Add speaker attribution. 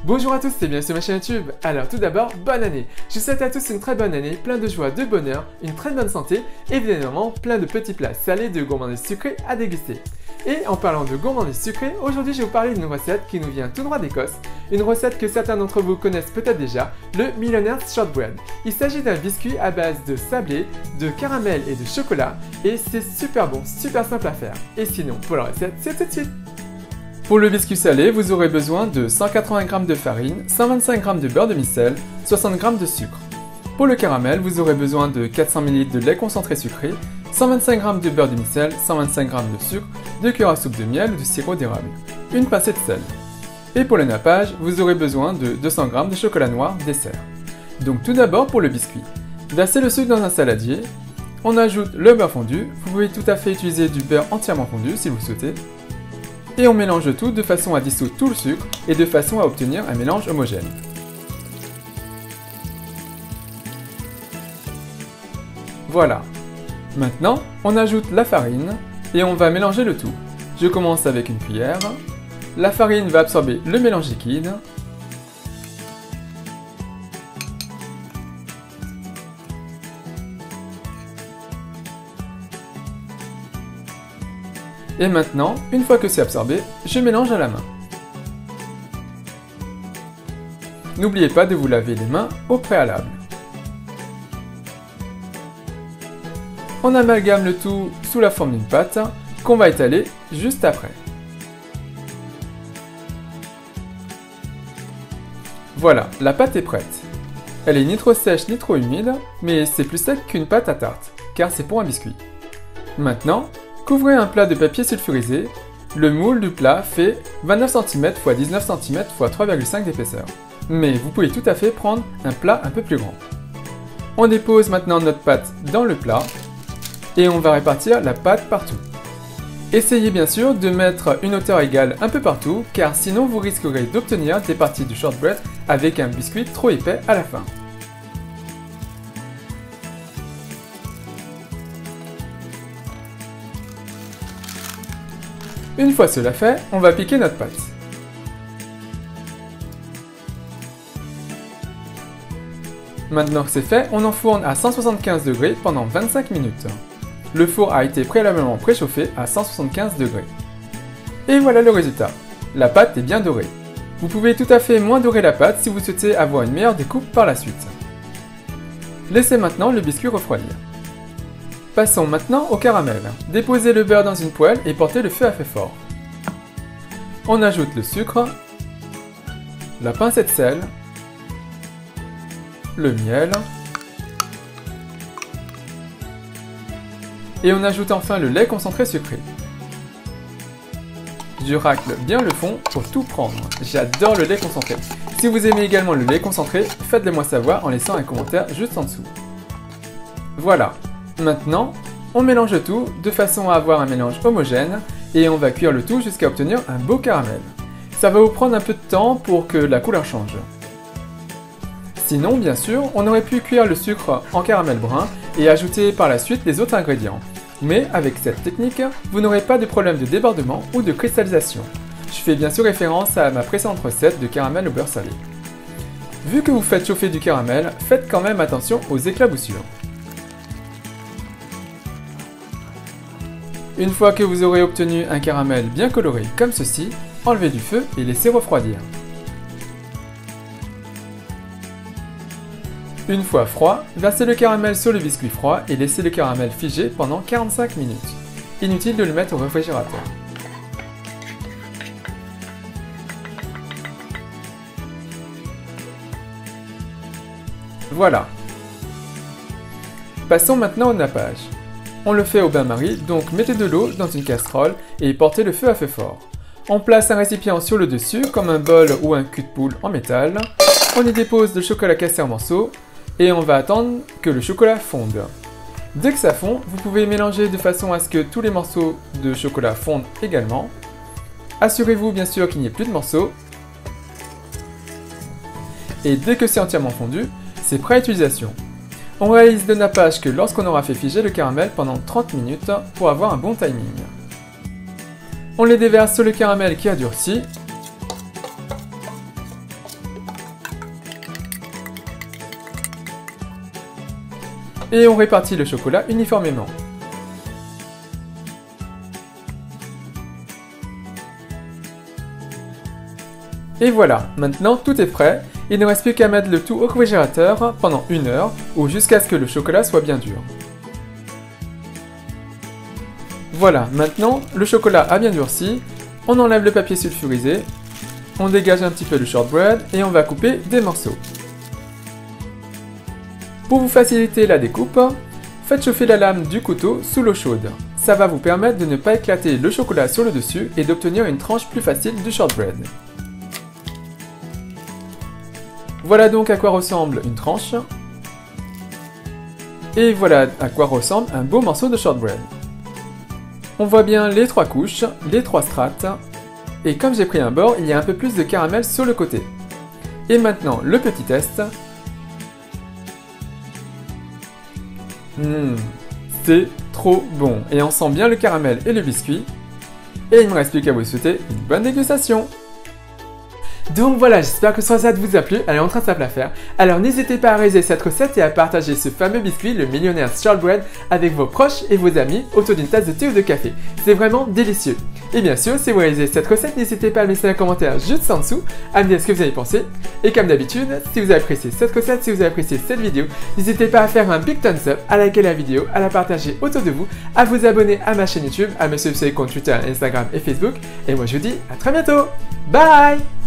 Speaker 1: Bonjour à tous et bienvenue sur ma chaîne YouTube. Alors tout d'abord, bonne année. Je vous souhaite à tous une très bonne année, plein de joie, de bonheur, une très bonne santé et évidemment plein de petits plats salés, de gourmandises sucrées à déguster. Et en parlant de gourmandises sucrées, aujourd'hui je vais vous parler d'une recette qui nous vient tout droit d'Écosse, une recette que certains d'entre vous connaissent peut-être déjà, le Millionaire's Shortbread. Il s'agit d'un biscuit à base de sablé, de caramel et de chocolat et c'est super bon, super simple à faire. Et sinon, pour la recette, c'est tout de suite. Pour le biscuit salé, vous aurez besoin de 180 g de farine, 125 g de beurre de micelle, 60 g de sucre. Pour le caramel, vous aurez besoin de 400 ml de lait concentré sucré, 125 g de beurre de micelle, 125 g de sucre, 2 cuillères à soupe de miel ou de sirop d'érable, une pincée de sel. Et pour le nappage, vous aurez besoin de 200 g de chocolat noir dessert. Donc tout d'abord pour le biscuit. Versez le sucre dans un saladier, on ajoute le beurre fondu, vous pouvez tout à fait utiliser du beurre entièrement fondu si vous le souhaitez, et on mélange le tout de façon à dissoudre tout le sucre et de façon à obtenir un mélange homogène. Voilà. Maintenant, on ajoute la farine et on va mélanger le tout. Je commence avec une cuillère. La farine va absorber le mélange liquide. Et maintenant, une fois que c'est absorbé, je mélange à la main. N'oubliez pas de vous laver les mains au préalable. On amalgame le tout sous la forme d'une pâte qu'on va étaler juste après. Voilà, la pâte est prête. Elle est ni trop sèche ni trop humide, mais c'est plus sec qu'une pâte à tarte, car c'est pour un biscuit. Maintenant, couvrez un plat de papier sulfurisé. Le moule du plat fait 29 cm x 19 cm x 3,5 d'épaisseur. Mais vous pouvez tout à fait prendre un plat un peu plus grand. On dépose maintenant notre pâte dans le plat et on va répartir la pâte partout. Essayez bien sûr de mettre une hauteur égale un peu partout, car sinon vous risquerez d'obtenir des parties du shortbread avec un biscuit trop épais à la fin. Une fois cela fait, on va piquer notre pâte. Maintenant que c'est fait, on enfourne à 175 degrés pendant 25 minutes. Le four a été préalablement préchauffé à 175 degrés. Et voilà le résultat. La pâte est bien dorée. Vous pouvez tout à fait moins dorer la pâte si vous souhaitez avoir une meilleure découpe par la suite. Laissez maintenant le biscuit refroidir. Passons maintenant au caramel. Déposez le beurre dans une poêle et portez le feu à feu fort. On ajoute le sucre, la pincée de sel, le miel, et on ajoute enfin le lait concentré sucré. Je racle bien le fond pour tout prendre. J'adore le lait concentré. Si vous aimez également le lait concentré, faites-le moi savoir en laissant un commentaire juste en dessous. Voilà. Maintenant, on mélange tout de façon à avoir un mélange homogène et on va cuire le tout jusqu'à obtenir un beau caramel. Ça va vous prendre un peu de temps pour que la couleur change. Sinon, bien sûr, on aurait pu cuire le sucre en caramel brun et ajouter par la suite les autres ingrédients. Mais avec cette technique, vous n'aurez pas de problème de débordement ou de cristallisation. Je fais bien sûr référence à ma précédente recette de caramel au beurre salé. Vu que vous faites chauffer du caramel, faites quand même attention aux éclaboussures. Une fois que vous aurez obtenu un caramel bien coloré comme ceci, enlevez du feu et laissez refroidir. Une fois froid, versez le caramel sur le biscuit froid et laissez le caramel figer pendant 45 minutes. Inutile de le mettre au réfrigérateur. Voilà. Passons maintenant au nappage. On le fait au bain-marie, donc mettez de l'eau dans une casserole et portez le feu à feu fort. On place un récipient sur le dessus, comme un bol ou un cul de poule en métal. On y dépose le chocolat cassé en morceaux et on va attendre que le chocolat fonde. Dès que ça fond, vous pouvez mélanger de façon à ce que tous les morceaux de chocolat fondent également. Assurez-vous bien sûr qu'il n'y ait plus de morceaux. Et dès que c'est entièrement fondu, c'est prêt à utilisation. On réalise le nappage que lorsqu'on aura fait figer le caramel pendant 30 minutes pour avoir un bon timing. On les déverse sur le caramel qui a durci. et on répartit le chocolat uniformément. Et voilà, maintenant tout est prêt, il ne reste plus qu'à mettre le tout au congélateur pendant 1 heure ou jusqu'à ce que le chocolat soit bien dur. Voilà, maintenant le chocolat a bien durci, on enlève le papier sulfurisé, on dégage un petit peu le shortbread et on va couper des morceaux. Pour vous faciliter la découpe, faites chauffer la lame du couteau sous l'eau chaude. Ça va vous permettre de ne pas éclater le chocolat sur le dessus et d'obtenir une tranche plus facile du shortbread. Voilà donc à quoi ressemble une tranche. Et voilà à quoi ressemble un beau morceau de shortbread. On voit bien les 3 couches, les 3 strates. Et comme j'ai pris un bord, il y a un peu plus de caramel sur le côté. Et maintenant, le petit test. C'est trop bon. Et on sent bien le caramel et le biscuit. Et il ne me reste plus qu'à vous souhaiter une bonne dégustation. Donc voilà, j'espère que ce recette vous a plu, elle est en train de s'appeler à faire. Alors n'hésitez pas à réaliser cette recette et à partager ce fameux biscuit, le millionnaire shortbread, avec vos proches et vos amis autour d'une tasse de thé ou de café. C'est vraiment délicieux. Et bien sûr, si vous réalisez cette recette, n'hésitez pas à laisser un commentaire juste en dessous, à me dire ce que vous avez pensé. Et comme d'habitude, si vous avez apprécié cette recette, si vous avez apprécié cette vidéo, n'hésitez pas à faire un big thumbs up, à liker la vidéo, à la partager autour de vous, à vous abonner à ma chaîne YouTube, à me suivre sur les comptes Twitter, Instagram et Facebook. Et moi je vous dis à très bientôt. Bye!